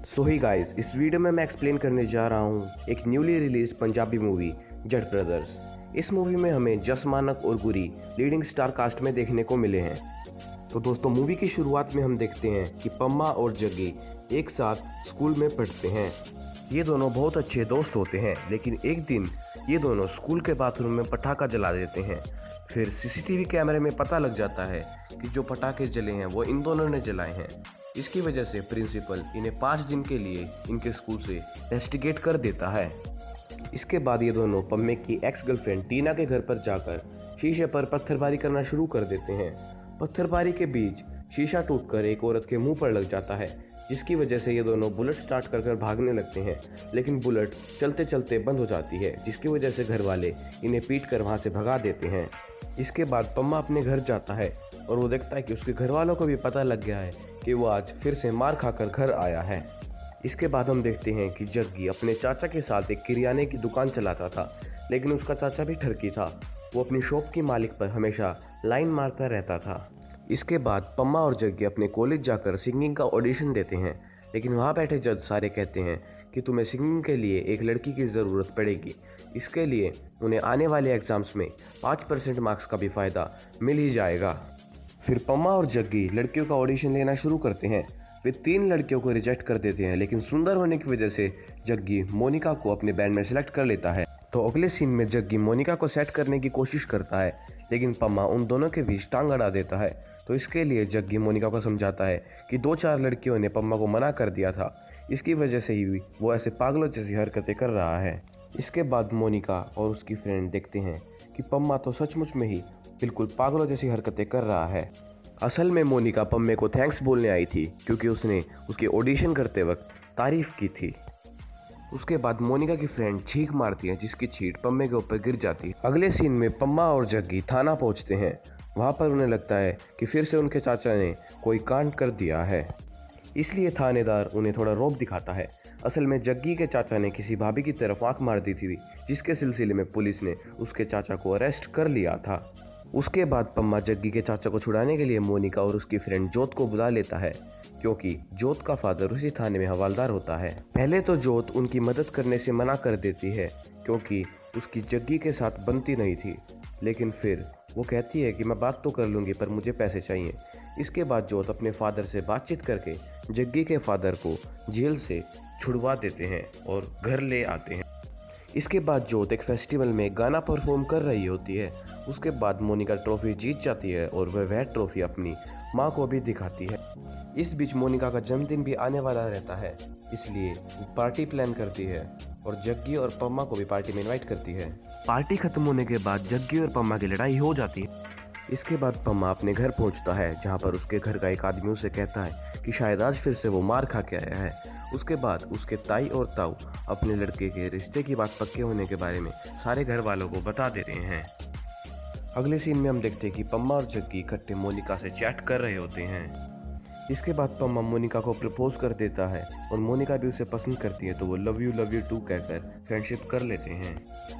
सो ही guys, इस video में मैं एक्सप्लेन करने जा रहा हूँ एक न्यूली रिलीज पंजाबी मूवी जट ब्रदर्स। इस मूवी में हमें जस मानक और गुरी लीडिंग स्टार कास्ट में देखने को मिले हैं। तो दोस्तों, मूवी की शुरुआत में हम देखते हैं कि पम्मा और जग्गी एक साथ स्कूल में पढ़ते हैं। ये दोनों बहुत अच्छे दोस्त होते हैं, लेकिन एक दिन ये दोनों स्कूल के बाथरूम में पटाखा जला देते हैं। फिर सीसीटीवी कैमरे में पता लग जाता है कि जो पटाखे जले हैं वो इन दोनों ने जलाए हैं। इसकी वजह से प्रिंसिपल इन्हें 5 दिन के लिए इनके स्कूल से रेस्टिकेट कर देता है। इसके बाद ये दोनों पम्मे की एक्स गर्लफ्रेंड टीना के घर पर जाकर शीशे पर पत्थरबारी करना शुरू कर देते हैं। पत्थरबारी के बीच शीशा टूटकर एक औरत के मुंह पर लग जाता है, जिसकी वजह से ये दोनों बुलेट स्टार्ट कर भागने लगते हैं, लेकिन बुलेट चलते चलते बंद हो जाती है, जिसकी वजह से घर वाले इन्हें पीट कर वहाँ से भगा देते हैं। इसके बाद पम्मा अपने घर जाता है और वो देखता है कि उसके घर वालों को भी पता लग गया है कि वो आज फिर से मार खाकर घर आया है। इसके बाद हम देखते हैं कि जग्गी अपने चाचा के साथ एक किराने की दुकान चलाता था, लेकिन उसका चाचा भी ठरकी था। वो अपनी शॉप की मालिक पर हमेशा लाइन मारता रहता था। इसके बाद पम्मा और जग्गी अपने कॉलेज जाकर सिंगिंग का ऑडिशन देते हैं, लेकिन वहाँ बैठे जज सारे कहते हैं कि तुम्हें सिंगिंग के लिए एक लड़की की ज़रूरत पड़ेगी। इसके लिए उन्हें आने वाले एग्ज़ाम्स में 5% मार्क्स का भी फ़ायदा मिल ही जाएगा। फिर पम्मा और जग्गी लड़कियों का ऑडिशन लेना शुरू करते हैं। वे 3 लड़कियों को रिजेक्ट कर देते हैं, लेकिन सुंदर होने की वजह से जग्गी मोनिका को अपने बैंड में सेलेक्ट कर लेता है। तो अगले सीन में जग्गी मोनिका को सेट करने की कोशिश करता है, लेकिन पम्मा उन दोनों के बीच टांग अड़ा देता है। तो इसके लिए जग्गी मोनिका को समझाता है कि 2-4 लड़कियों ने पम्मा को मना कर दिया था, इसकी वजह से ही वो ऐसे पागलों जैसी हरकतें कर रहा है। इसके बाद मोनिका और उसकी फ्रेंड देखते हैं कि पम्मा तो सचमुच में ही बिल्कुल पागलों जैसी हरकतें कर रहा है। असल में मोनिका पम्मे को थैंक्स बोलने आई थी, क्योंकि उसने उसके ऑडिशन करते वक्त तारीफ की थी। उसके बाद मोनिका की फ्रेंड छींक मारती है, जिसकी छींट पम्मे के ऊपर गिर जाती है। अगले सीन में पम्मा और जग्गी थाना पहुंचते हैं। वहां पर उन्हें लगता है कि फिर से उनके चाचा ने कोई कांड कर दिया है, इसलिए थानेदार उन्हें थोड़ा रौब दिखाता है। असल में जग्गी के चाचा ने किसी भाभी की तरफ आंख मार दी थी, जिसके सिलसिले में पुलिस ने उसके चाचा को अरेस्ट कर लिया था। उसके बाद पम्मा जग्गी के चाचा को छुड़ाने के लिए मोनिका और उसकी फ्रेंड जोत को बुला लेता है, क्योंकि जोत का फादर उसी थाने में हवालदार होता है। पहले तो जोत उनकी मदद करने से मना कर देती है, क्योंकि उसकी जग्गी के साथ बनती नहीं थी, लेकिन फिर वो कहती है कि मैं बात तो कर लूँगी, पर मुझे पैसे चाहिए। इसके बाद जोत अपने फादर से बातचीत करके जग्गी के फादर को जेल से छुड़वा देते हैं और घर ले आते हैं। इसके बाद जोत एक फेस्टिवल में गाना परफॉर्म कर रही होती है। उसके बाद मोनिका ट्रॉफी जीत जाती है और वह ट्रॉफी अपनी माँ को भी दिखाती है। इस बीच मोनिका का जन्मदिन भी आने वाला रहता है, इसलिए वो पार्टी प्लान करती है और जग्गी और पम्मा को भी पार्टी में इनवाइट करती है। पार्टी खत्म होने के बाद जग्गी और पम्मा की लड़ाई हो जाती है। इसके बाद पम्मा अपने घर पहुंचता है, जहां पर उसके घर का एक आदमी उसे कहता है कि शायद आज फिर से वो मार खा के आया है। उसके बाद उसके ताई और ताऊ अपने लड़के के रिश्ते की बात पक्के होने के बारे में सारे घर वालों को बता दे रहे हैं। अगले सीन में हम देखते हैं कि पम्मा और जग्गी इकट्ठे मोनिका से चैट कर रहे होते हैं। इसके बाद पम्मा मोनिका को प्रपोज कर देता है और मोनिका भी उसे पसंद करती है, तो वो लव यू टू कहकर फ्रेंडशिप कर लेते हैं।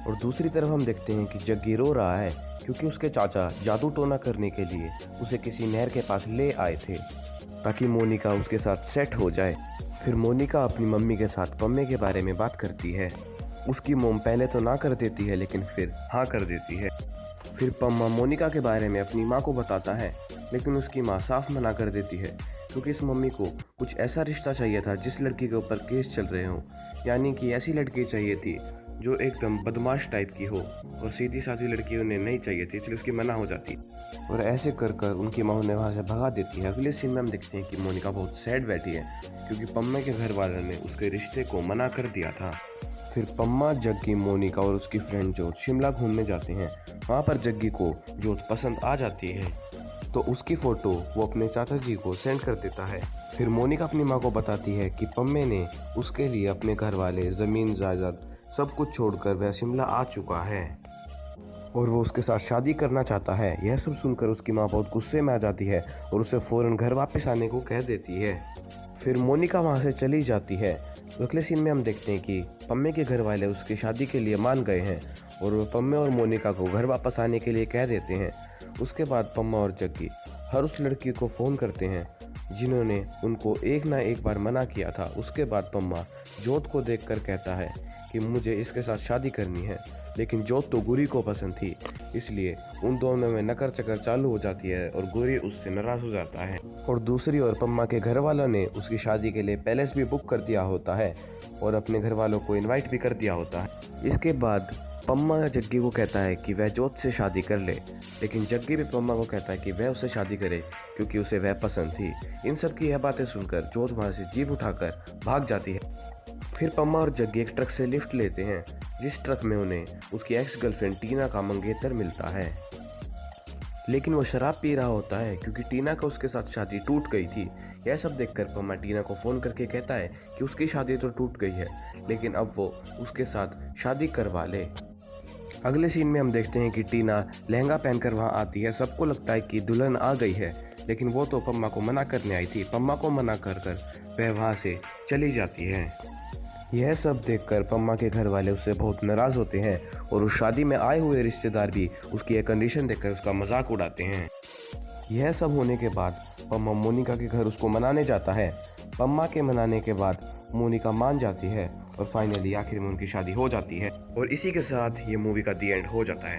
और दूसरी तरफ हम देखते हैं कि जग्गी रो रहा है, क्योंकि उसके चाचा जादू टोना करने के लिए उसे किसी नहर के पास ले आए थे, ताकि मोनिका उसके साथ सेट हो जाए। फिर मोनिका अपनी मम्मी के साथ पम्मे के बारे में बात करती है। उसकी मोम पहले तो ना कर देती है, लेकिन फिर हाँ कर देती है। फिर पम्मा मोनिका के बारे में अपनी माँ को बताता है, लेकिन उसकी माँ साफ मना कर देती है, क्योंकि इस मम्मी को कुछ ऐसा रिश्ता चाहिए था जिस लड़की के ऊपर केस चल रहे हों, यानी कि ऐसी लड़की चाहिए थी जो एकदम बदमाश टाइप की हो, और सीधी साधी लड़की उन्हें नहीं चाहिए थी, इसलिए उसकी मना हो जाती। और ऐसे कर कर उनकी माँ उन्हें वहाँ से भगा देती है। अगले सीन में हम देखते हैं कि मोनिका बहुत सैड बैठी है, क्योंकि पम्मा के घर वालों ने उसके रिश्ते को मना कर दिया था। फिर पम्मा, जग्गी, मोनिका और उसकी फ्रेंड जोत शिमला घूमने जाते हैं। वहाँ पर जग्गी को जोत पसंद आ जाती है, तो उसकी फ़ोटो वो अपने चाचा जी को सेंड कर देता है। फिर मोनिका अपनी माँ को बताती है कि पम्मे ने उसके लिए अपने घर वाले, ज़मीन जायदाद सब कुछ छोड़कर वह शिमला आ चुका है और वो उसके साथ शादी करना चाहता है। यह सब सुनकर उसकी माँ बहुत गुस्से में आ जाती है और उसे फ़ौरन घर वापस आने को कह देती है। फिर मोनिका वहाँ से चली जाती है। अगले सीन में हम देखते हैं कि पम्मे के घर वाले उसकी शादी के लिए मान गए हैं और वो पम्मे और मोनिका को घर वापस आने के लिए कह देते हैं। उसके बाद पम्मा और जग्गी हर उस लड़की को फ़ोन करते हैं जिन्होंने उनको एक ना एक बार मना किया था। उसके बाद पम्मा जोत को देखकर कहता है कि मुझे इसके साथ शादी करनी है, लेकिन जोत तो गुरी को पसंद थी, इसलिए उन दोनों में नकर चकर चालू हो जाती है और गुरी उससे नाराज हो जाता है। और दूसरी ओर पम्मा के घर वालों ने उसकी शादी के लिए पैलेस भी बुक कर दिया होता है और अपने घर वालों को इनवाइट भी कर दिया होता है। इसके बाद पम्मा जग्गी को कहता है कि वह जोत से शादी कर ले, लेकिन जग्गी भी पम्मा को कहता है कि वह उससे शादी करे क्योंकि उसे वह पसंद थी। इन सब की यह बातें सुनकर जोत वहाँ से जीप उठाकर भाग जाती है। फिर पम्मा और जग्गी एक ट्रक से लिफ्ट लेते हैं, जिस ट्रक में उन्हें उसकी एक्स गर्लफ्रेंड टीना का मंगेतर मिलता है। लेकिन वो शराब पी रहा होता है क्योंकि टीना का उसके साथ शादी टूट गई थी। यह सब देखकर पम्मा टीना को फ़ोन करके कहता है कि उसकी शादी तो टूट गई है, लेकिन अब वो उसके साथ शादी करवा ले। अगले सीन में हम देखते हैं कि टीना लहंगा पहनकर वहाँ आती है। सबको लगता है कि दुल्हन आ गई है, लेकिन वो तो पम्मा को मना करने आई थी। पम्मा को मना कर वह वहाँ से चली जाती है। यह सब देखकर पम्मा के घर वाले उससे बहुत नाराज़ होते हैं और उस शादी में आए हुए रिश्तेदार भी उसकी एक कंडीशन देखकर उसका मजाक उड़ाते हैं। यह सब होने के बाद पम्मा मोनिका के घर उसको मनाने जाता है। पम्मा के मनाने के बाद मोनिका मान जाती है और फाइनली आखिर में उनकी शादी हो जाती है। और इसी के साथ ये मूवी का दी एंड हो जाता है।